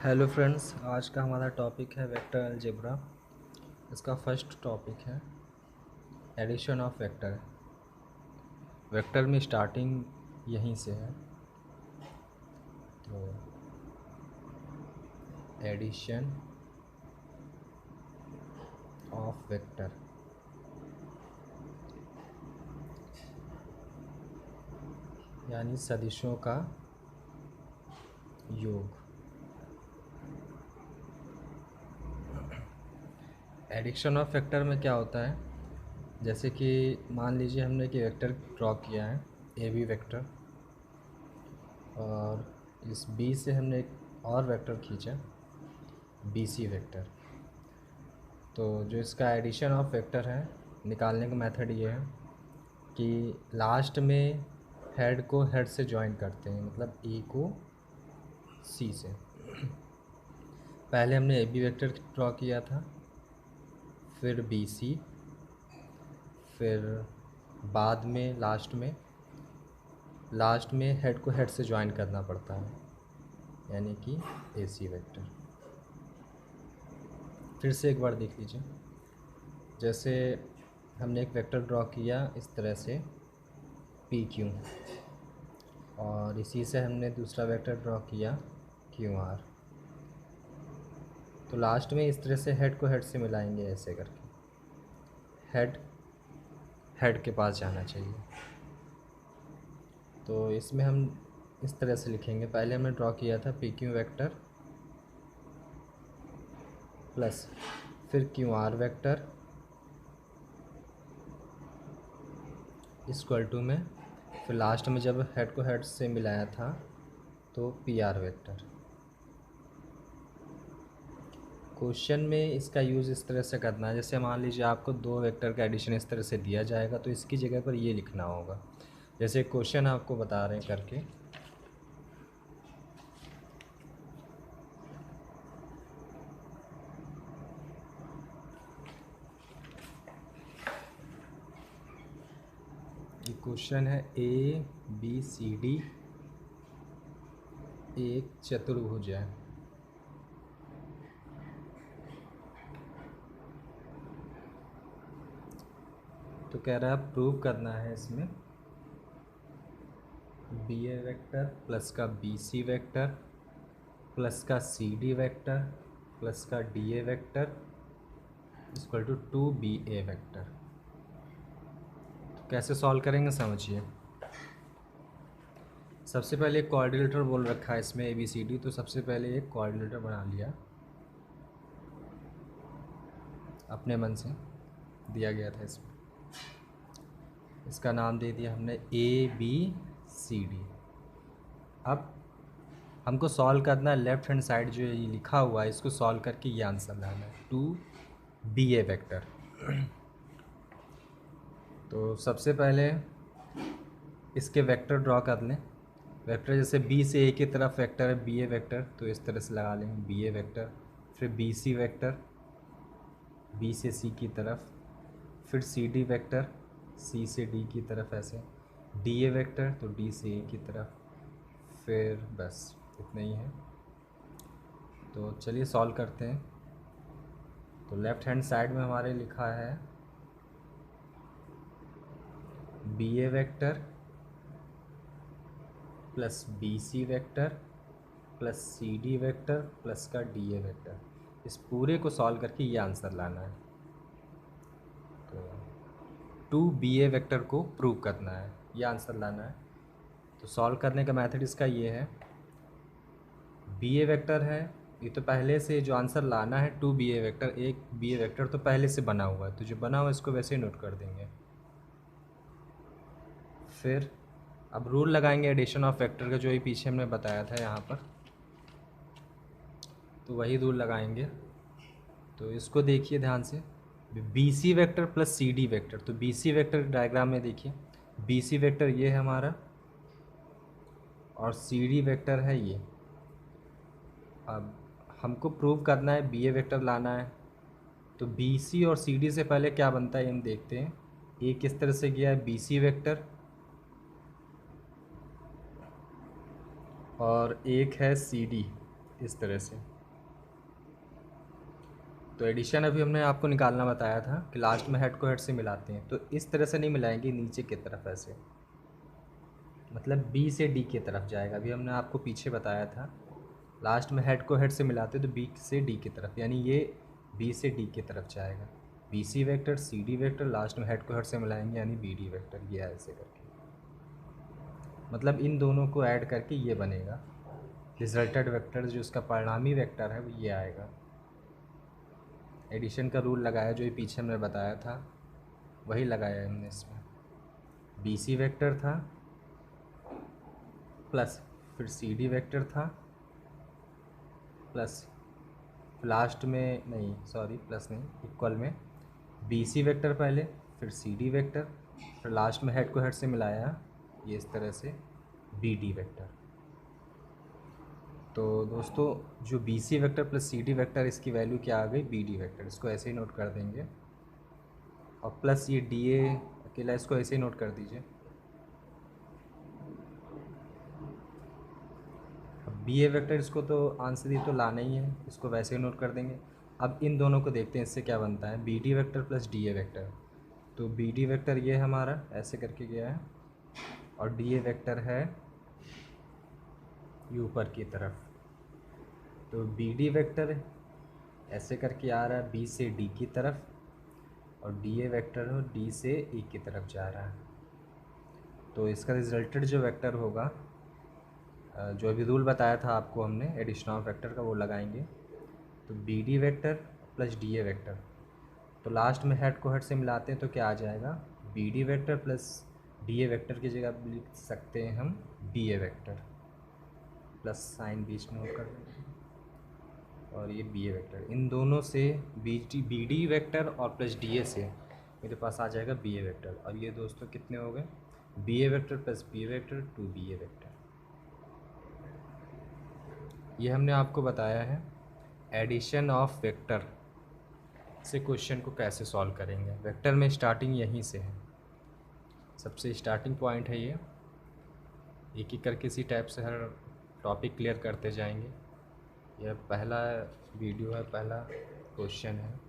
Hello friends, आज का हमारा टॉपिक है वेक्टर अलजेब्रा। इसका फर्स्ट टॉपिक है एडिशन ऑफ वेक्टर। वेक्टर में स्टार्टिंग यहीं से है, तो एडिशन ऑफ वेक्टर यानी सदिशों का योग। एडिशन ऑफ वेक्टर में क्या होता है, जैसे कि मान लीजिए हमने कि वेक्टर ड्रॉ किया है ए बी वेक्टर, और इस बी से हमने एक और वेक्टर खींचा बी सी वेक्टर। तो जो इसका एडिशन ऑफ वेक्टर है, निकालने का मेथड ये है कि लास्ट में हेड को हेड से जॉइन करते हैं, मतलब ए को सी से। पहले हमने ए बी वेक्टर ड्रॉ किया था, फिर बी सी, फिर बाद में लास्ट में हेड को हेड से जॉइन करना पड़ता है, यानी कि ए सी वेक्टर। फिर से एक बार देख लीजिए, जैसे हमने एक वेक्टर ड्रॉ किया इस तरह से पी क्यू, और इसी से हमने दूसरा वेक्टर ड्रॉ किया क्यू आर। तो लास्ट में इस तरह से हेड को हेड से मिलाएंगे, ऐसे करके हेड हेड के पास जाना चाहिए। तो इसमें हम इस तरह से लिखेंगे, पहले हमने ड्रॉ किया था पी क्यू वेक्टर प्लस फिर Q R vector equal to में, फिर लास्ट में जब हेड को हेड से मिलाया था तो पी आर वेक्टर। क्वेश्चन में इसका यूज़ इस तरह से करना है, जैसे मान लीजिए आपको दो वेक्टर का एडिशन इस तरह से दिया जाएगा, तो इसकी जगह पर ये लिखना होगा, जैसे क्वेश्चन आपको बता रहे हैं करके। ये क्वेश्चन है ए बी सी डी एक चतुर्भुज है। तो कह रहा है प्रूव करना है इसमें बी ए वेक्टर प्लस का बी सी वेक्टर प्लस का सी डी वेक्टर प्लस का D A vector equal to 2 B A vector. तो कैसे सॉल्व करेंगे समझिए। सबसे पहले एक कोऑर्डिनेटर बोल रखा है इसमें ए बी सी डी, तो सबसे पहले एक कोऑर्डिनेटर बना लिया, अपने मन से दिया गया था इसमें। इसका नाम दे दिया हमने ए बी सी डी। अब हमको सॉल्व करना है लेफ्ट हैंड साइड जो ये लिखा हुआ है, इसको सॉल्व करके ये आंसर लाना है 2 बी ए वेक्टर। तो सबसे पहले इसके वेक्टर ड्रॉ कर लें। वेक्टर जैसे बी से ए की तरफ वेक्टर है बी ए वेक्टर, तो इस तरह से लगा लेंगे बी ए वेक्टर। फिर बी सी वेक्टर बी से सी की तरफ, फिर सी डी वेक्टर सी से डी की तरफ, ऐसे डी ए वेक्टर तो डी से ए की तरफ। फिर बस इतना ही है। तो चलिए सॉल्व करते हैं। तो लेफ्ट हैंड साइड में हमारे लिखा है B A vector plus B C vector plus C D vector plus का डी ए वेक्टर। इस पूरे को सॉल्व करके ये आंसर लाना है। तो 2 बी ए वेक्टर को प्रूव करना है, ये आंसर लाना है। तो सॉल्व करने का मेथड इसका ये है, बी ए वेक्टर है ये, तो पहले से जो आंसर लाना है 2 बी ए वेक्टर, एक बी ए वेक्टर तो पहले से बना हुआ है, तो जो बना हुआ है इसको वैसे ही नोट कर देंगे। फिर अब रूल लगाएंगे एडिशन ऑफ वेक्टर का, जो ही पीछे हमने बताया था यहाँ पर, तो वही रूल लगाएंगे। तो इसको देखिए ध्यान से, B C vector plus C D vector. तो बी सी वेक्टर डायग्राम में देखिए, बी सी वेक्टर ये है हमारा और सी डी वेक्टर है ये। अब हमको प्रूव करना है बी ए वेक्टर लाना है, तो बी सी और सी डी से पहले क्या बनता है हम देखते हैं। ए किस तरह से गया है बी सी वेक्टर, और एक है सी डी इस तरह से। तो एडिशन अभी हमने आपको निकालना बताया था कि लास्ट में हेड को हेड से मिलाते हैं, तो इस तरह से नहीं मिलाएंगे, नीचे की तरफ ऐसे, मतलब बी से डी की तरफ जाएगा। अभी हमने आपको पीछे बताया था लास्ट में हेड को हेड से मिलाते तो बी से डी की तरफ, यानी ये बी से डी की तरफ जाएगा। B C vector, C D vector, last में हेड को हेड से मिलाएंगे यानी बी डी वैक्टर, ये ऐसे करके, मतलब इन दोनों को ऐड करके ये बनेगा रिजल्टेड वेक्टर, जो इसका परिणामी वेक्टर है वो ये आएगा। एडिशन का रूल लगाया जो ये पीछे हमने बताया था, वही लगाया हमने इसमें। बी सी वैक्टर था प्लस फिर सी डी वैक्टर था प्लस लास्ट में नहीं, सॉरी प्लस नहीं, इक्वल में बी सी वैक्टर पहले, फिर सी डी वैक्टर, फिर लास्ट में हेड को हेड से मिलाया ये इस तरह से बी डी वैक्टर। तो दोस्तों जो B C vector plus C D vector, इसकी वैल्यू क्या आ गई, बी डी वैक्टर, इसको ऐसे ही नोट कर देंगे। और प्लस ये डी ए अकेला, इसको ऐसे ही नोट कर दीजिए। अब बी ए वैक्टर इसको तो आंसर ही तो लाना ही है, इसको वैसे ही नोट कर देंगे। अब इन दोनों को देखते हैं इससे क्या बनता है, B D vector plus D A vector. तो बी डी वैक्टर ये हमारा ऐसे करके गया है और डी ए वैक्टर है ये ऊपर की तरफ। तो बी डी वैक्टर ऐसे करके आ रहा है बी से डी की तरफ, और डी ए वैक्टर हो डी से ई की तरफ जा रहा है। तो इसका रिजल्टेड जो वेक्टर होगा, जो अभी रूल बताया था आपको हमने एडिशन ऑफ वेक्टर का, वो लगाएंगे। तो B D vector plus D A vector, तो लास्ट में हेड को हेड से मिलाते हैं तो क्या आ जाएगा, B D vector plus D A vector की जगह लिख सकते हैं हम B A vector, plus sign बीच में होकर, और ये बी ए वैक्टर। इन दोनों से बी डी वैक्टर और प्लस डी ए से मेरे पास आ जाएगा बी ए वैक्टर। और ये दोस्तों कितने हो गए, B A vector plus B A vector to be A vector. ये हमने आपको बताया है एडिशन ऑफ वेक्टर से क्वेश्चन को कैसे सॉल्व करेंगे। वेक्टर में स्टार्टिंग यहीं से है, सबसे स्टार्टिंग पॉइंट है ये। एक एक करके इसी टाइप से हर टॉपिक क्लियर करते जाएंगे। यह पहला वीडियो है, पहला क्वेश्चन है।